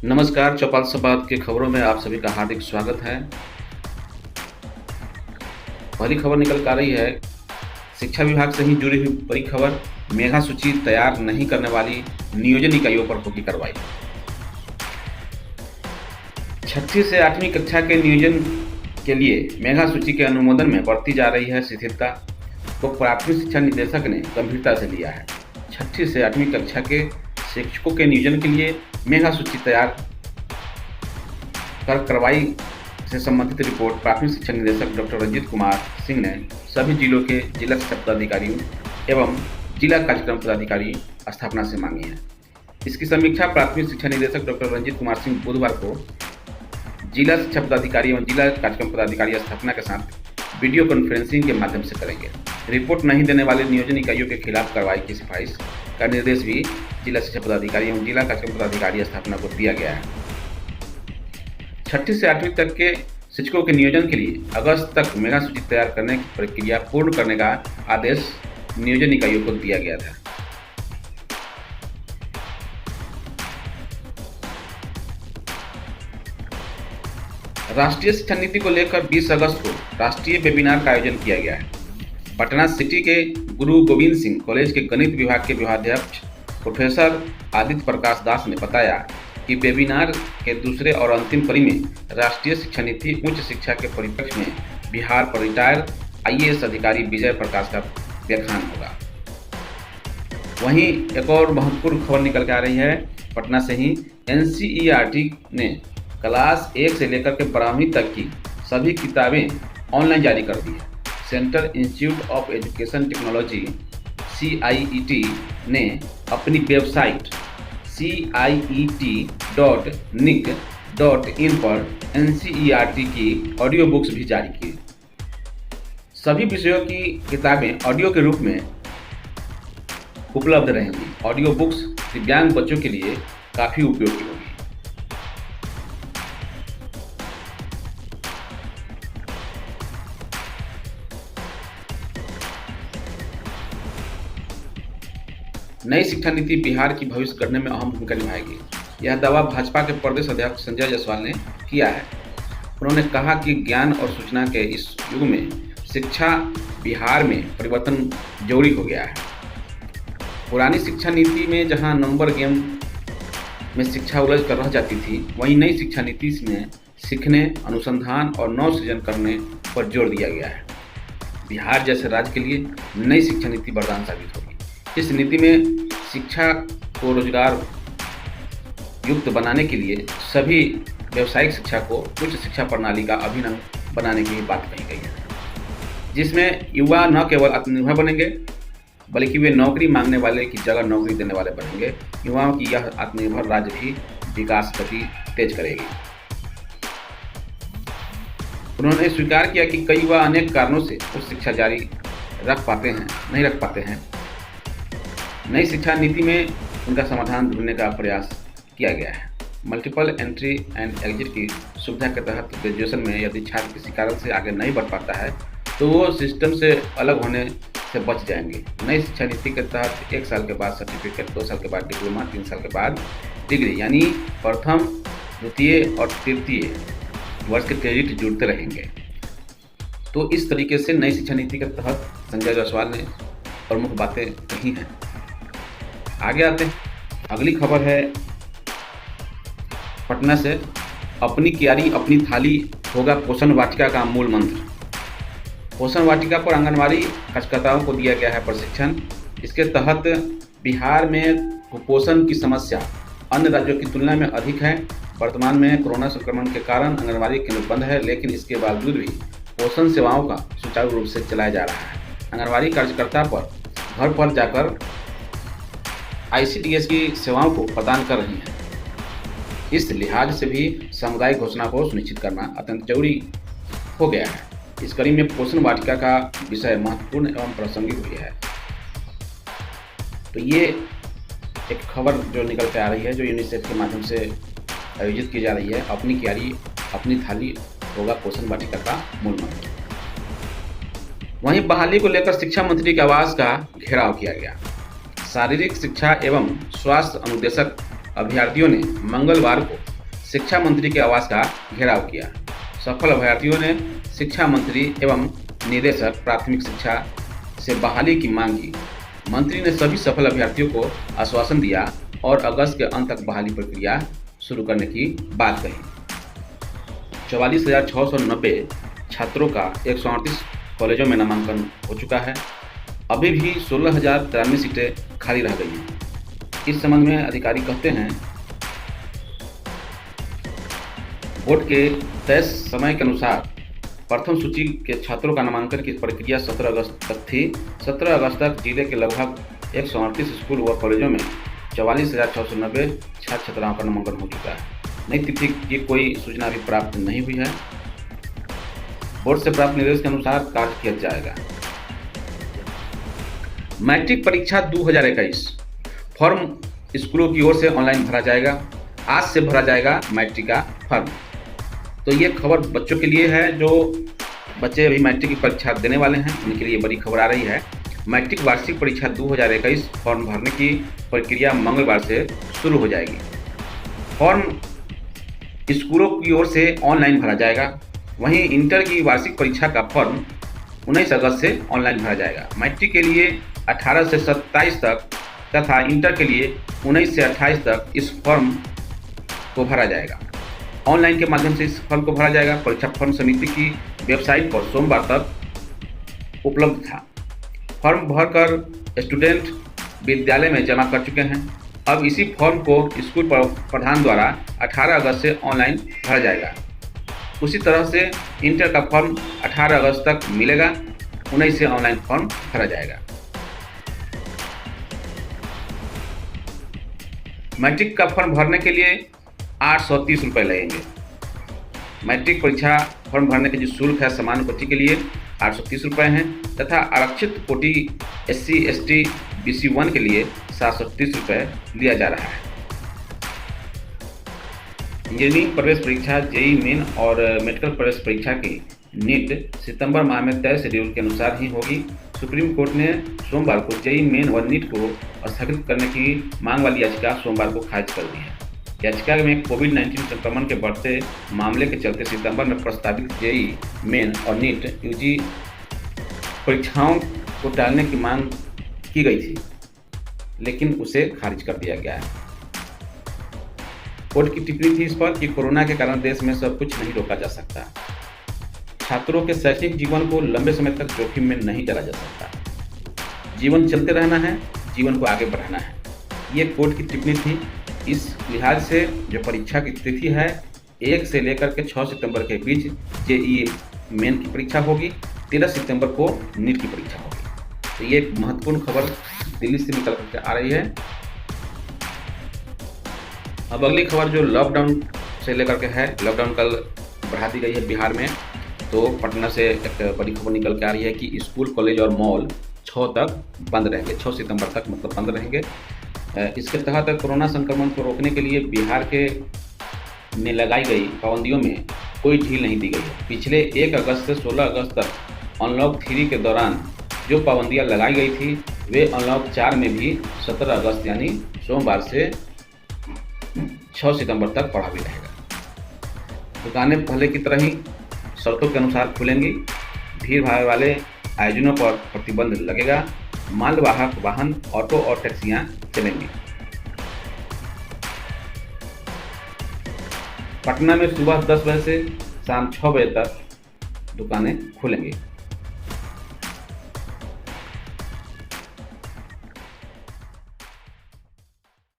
नमस्कार, चौपाल संवाद की खबरों में आप सभी का हार्दिक स्वागत है। पहली खबर निकल कर आ रही है, शिक्षा विभाग से ही जुड़ी हुई बड़ी खबर। मेधा सूची तैयार नहीं करने वाली नियोजन इकाइयों पर होगी कार्रवाई। 6वीं से 8वीं कक्षा के नियोजन के लिए मेधा सूची के अनुमोदन में बढ़ती जा रही है शिथिलता को प्राथमिक शिक्षा निदेशक ने गंभीरता से लिया है। 6वीं से 8वीं कक्षा के शिक्षकों के नियोजन के लिए मेधा सूची तैयार कर कार्रवाई से संबंधित रिपोर्ट प्राथमिक शिक्षा निदेशक डॉक्टर रंजीत कुमार सिंह ने सभी जिलों के जिला शिक्षा पदाधिकारियों एवं जिला कार्यक्रम पदाधिकारी स्थापना से मांगी है। इसकी समीक्षा प्राथमिक शिक्षा निदेशक डॉक्टर रंजीत कुमार सिंह बुधवार को जिला शिक्षा पदाधिकारी एवं जिला कार्यक्रम पदाधिकारी स्थापना के साथ वीडियो कॉन्फ्रेंसिंग के माध्यम से करेंगे। रिपोर्ट नहीं देने वाले नियोजन इकाइयों के खिलाफ कार्रवाई की सिफारिश का निर्देश भी जिला शिक्षा पदाधिकारी एवं जिला कार्यक्रम पदाधिकारी स्थापना को दिया गया है। 6वीं से 8वीं तक के शिक्षकों के नियोजन के लिए अगस्त तक मेधा सूची तैयार करने की प्रक्रिया पूर्ण करने का आदेश नियोजन इकाइयों को दिया गया था। राष्ट्रीय शिक्षा नीति को लेकर 20 अगस्त को राष्ट्रीय वेबिनार का आयोजन किया गया है। पटना सिटी के गुरु गोविंद सिंह कॉलेज के गणित विभाग के विभागाध्यक्ष प्रोफेसर आदित्य प्रकाश दास ने बताया कि वेबिनार के दूसरे और अंतिम कड़ी में राष्ट्रीय शिक्षा नीति उच्च शिक्षा के परिप्रेक्ष्य में बिहार पर रिटायर्ड आईएएस अधिकारी विजय प्रकाश का व्याख्यान होगा। वहीं एक और महत्वपूर्ण खबर निकल के आ रही है, पटना से ही एनसीईआरटी ने क्लास 1 से लेकर के 12वीं तक की सभी किताबें ऑनलाइन जारी कर दी है। Central institute of education technology CIET ने अपनी वेबसाइट ciet.nic.in पर NCERT की ऑडियो बुक्स भी जारी की। सभी विषयों की किताबें ऑडियो के रूप में उपलब्ध रहेंगी। ऑडियो बुक्स दिव्यांग बच्चों के लिए काफ़ी उपयोगी होगी। नई शिक्षा नीति बिहार की भविष्य गढ़ने में अहम भूमिका निभाएगी। यह दावा भाजपा के प्रदेश अध्यक्ष संजय जायसवाल ने किया है। उन्होंने कहा कि ज्ञान और सूचना के इस युग में शिक्षा बिहार में परिवर्तन जरूरी हो गया है। पुरानी शिक्षा नीति में जहां नंबर गेम में शिक्षा उलझ कर रह जाती थी, वहीं नई शिक्षा नीति में सीखने, अनुसंधान और नव सृजन करने पर जोर दिया गया है। बिहार जैसे राज्य के लिए नई शिक्षा नीति वरदान साबित होगी। इस नीति में शिक्षा को रोजगार युक्त बनाने के लिए सभी व्यावसायिक शिक्षा को उच्च शिक्षा प्रणाली का अभिन्न बनाने की बात कही गई है, जिसमें युवा न केवल आत्मनिर्भर बनेंगे बल्कि वे नौकरी मांगने वाले की जगह नौकरी देने वाले बनेंगे। युवाओं की यह आत्मनिर्भर राज्य भी विकास गति तेज करेगी। उन्होंने स्वीकार किया कि कई युवा अनेक कारणों से उच्च शिक्षा जारी नहीं रख पाते हैं। नई शिक्षा नीति में उनका समाधान ढूंढने का प्रयास किया गया है। मल्टीपल एंट्री एंड एग्जिट की सुविधा के तहत ग्रेजुएशन में यदि छात्र किसी कारण से आगे नहीं बढ़ पाता है तो वो सिस्टम से अलग होने से बच जाएंगे। नई शिक्षा नीति के तहत 1 साल के बाद सर्टिफिकेट, 2 साल के बाद डिप्लोमा, 3 साल के बाद डिग्री यानी प्रथम, द्वितीय और तृतीय वर्ष के क्रेडिट जुड़ते रहेंगे। तो इस तरीके से नई शिक्षा नीति के तहत संजय जायसवाल ने प्रमुख बातें कही हैं। आगे आते हैं, अगली खबर है पटना से। अपनी क्यारी अपनी थाली होगा पोषण वाटिका का मूल मंत्र। पोषण वाटिका पर आंगनबाड़ी कार्यकर्ताओं को दिया गया है प्रशिक्षण। इसके तहत बिहार में कुपोषण की समस्या अन्य राज्यों की तुलना में अधिक है। वर्तमान में कोरोना संक्रमण के कारण आंगनबाड़ी केंद्र बंद है, लेकिन इसके बावजूद भी पोषण सेवाओं का सुचारू रूप से चलाया जा रहा है। आंगनबाड़ी कार्यकर्ता पर घर पर जाकर ICDS की सेवाओं को प्रदान कर रही हैं। इस लिहाज से भी सामुदायिक घोषणा को सुनिश्चित करना अत्यंत जरूरी हो गया है। इस कड़ी में पोषण वाटिका का विषय महत्वपूर्ण एवं प्रासंगिक भी है। तो ये एक खबर जो निकल के आ रही है, जो यूनिसेफ के माध्यम से आयोजित की जा रही है। अपनी क्यारी अपनी थाली होगा पोषण वाटिका का मूल मंत्र। वहीं बहाली को लेकर शिक्षा मंत्री के आवास का घेराव किया गया। शारीरिक शिक्षा एवं स्वास्थ्य अनुदेशक अभ्यर्थियों ने मंगलवार को शिक्षा मंत्री के आवास का घेराव किया। सफल अभ्यर्थियों ने शिक्षा मंत्री एवं निदेशक प्राथमिक शिक्षा से बहाली की मांग की। मंत्री ने सभी सफल अभ्यर्थियों को आश्वासन दिया और अगस्त के अंत तक बहाली प्रक्रिया शुरू करने की बात कही। 44,690 छात्रों का 138 कॉलेजों में नामांकन हो चुका है। अभी भी 16,093 सीटें खाली रह गई हैं। इस संबंध में अधिकारी कहते हैं, बोर्ड के तय समय के अनुसार प्रथम सूची के छात्रों का नामांकन की प्रक्रिया 17 अगस्त तक थी। 17 अगस्त तक जिले के लगभग 138 स्कूल व कॉलेजों में 44,690 छात्र छात्राओं का नामांकन हो चुका है। नई तिथि की कोई सूचना अभी प्राप्त नहीं हुई है। बोर्ड से प्राप्त निर्देश के अनुसार कार्य किया जाएगा। मैट्रिक परीक्षा 2021 फॉर्म स्कूलों की ओर से ऑनलाइन भरा जाएगा। आज से भरा जाएगा मैट्रिक का फॉर्म। तो ये खबर बच्चों के लिए है जो बच्चे अभी मैट्रिक की परीक्षा देने वाले हैं, उनके लिए बड़ी खबर आ रही है। मैट्रिक वार्षिक परीक्षा 2021 फॉर्म भरने की प्रक्रिया मंगलवार से शुरू हो जाएगी। फॉर्म स्कूलों की ओर से ऑनलाइन भरा जाएगा। वहीं इंटर की वार्षिक परीक्षा का फॉर्म 19 अगस्त से ऑनलाइन भरा जाएगा। मैट्रिक के लिए 18 से 27 तक तथा इंटर के लिए 19 से 28 तक इस फॉर्म को भरा जाएगा। ऑनलाइन के माध्यम से इस फॉर्म को भरा जाएगा। परीक्षा फॉर्म समिति की वेबसाइट पर सोमवार तक उपलब्ध था। फॉर्म भरकर स्टूडेंट विद्यालय में जमा कर चुके हैं। अब इसी फॉर्म को स्कूल प्रधान द्वारा 18 अगस्त से ऑनलाइन भरा जाएगा। उसी तरह से इंटर का फॉर्म 18 अगस्त तक मिलेगा। 19 से ऑनलाइन फॉर्म भरा जाएगा। मैट्रिक का फॉर्म भरने के लिए 830 रुपये लगेंगे। मैट्रिक परीक्षा फॉर्म भरने के जो शुल्क है सामान्य कोटि के लिए 830 रुपये हैं तथा आरक्षित कोटि SC ST BC 1 के लिए 730 रुपये लिया जा रहा है। इंजीनियरिंग प्रवेश परीक्षा JEE मेन और मेडिकल प्रवेश परीक्षा की नीट सितंबर माह में तय शेड्यूल के अनुसार ही होगी। सुप्रीम कोर्ट ने सोमवार को JEE मेन और नीट को स्थगित करने की मांग वाली याचिका सोमवार को खारिज कर दी है। याचिका में कोविड-19 संक्रमण के बढ़ते मामले के चलते सितंबर में प्रस्तावित JEE मेन और नीट UG परीक्षाओं को टालने की मांग की गई थी, लेकिन उसे खारिज कर दिया गया है। कोर्ट की टिप्पणी थी इस पर कि कोरोना के कारण देश में सब कुछ नहीं रोका जा सकता। छात्रों के शैक्षणिक जीवन को लंबे समय तक जोखिम में नहीं डाला जा सकता। जीवन चलते रहना है, जीवन को आगे बढ़ाना है। ये कोर्ट की टिप्पणी थी। इस लिहाज से जो परीक्षा की तिथि है 1 से लेकर के 6 सितंबर के बीच JEE मेन की परीक्षा होगी। 13 सितंबर को नीट की परीक्षा होगी। तो ये एक महत्वपूर्ण खबर दिल्ली से निकल करके आ रही है। अब अगली खबर जो लॉकडाउन से लेकर के है। लॉकडाउन कल बढ़ा दी गई है बिहार में। तो पटना से एक बड़ी खबर निकल के आ रही है कि स्कूल कॉलेज और मॉल 6 तक बंद रहेंगे। 6 सितंबर तक मतलब बंद रहेंगे। इसके तहत कोरोना संक्रमण को रोकने के लिए बिहार के में लगाई गई पाबंदियों में कोई ढील नहीं दी गई है। पिछले 1 अगस्त से 16 अगस्त तक अनलॉक 3 के दौरान जो पाबंदियां लगाई गई थी वे अनलॉक 4 में भी 17 अगस्त यानी सोमवार से 6 सितंबर तक प्रभावी रहेगा। दुकानें पहले की तरह ही शर्तों के अनुसार खुलेंगी। भीड़ भाड़ वाले आयोजनों पर प्रतिबंध लगेगा। मालवाहक वाहन, ऑटो और टैक्सियां चलेंगी। पटना में सुबह 10 बजे से शाम 6 बजे तक दुकानें खुलेंगी।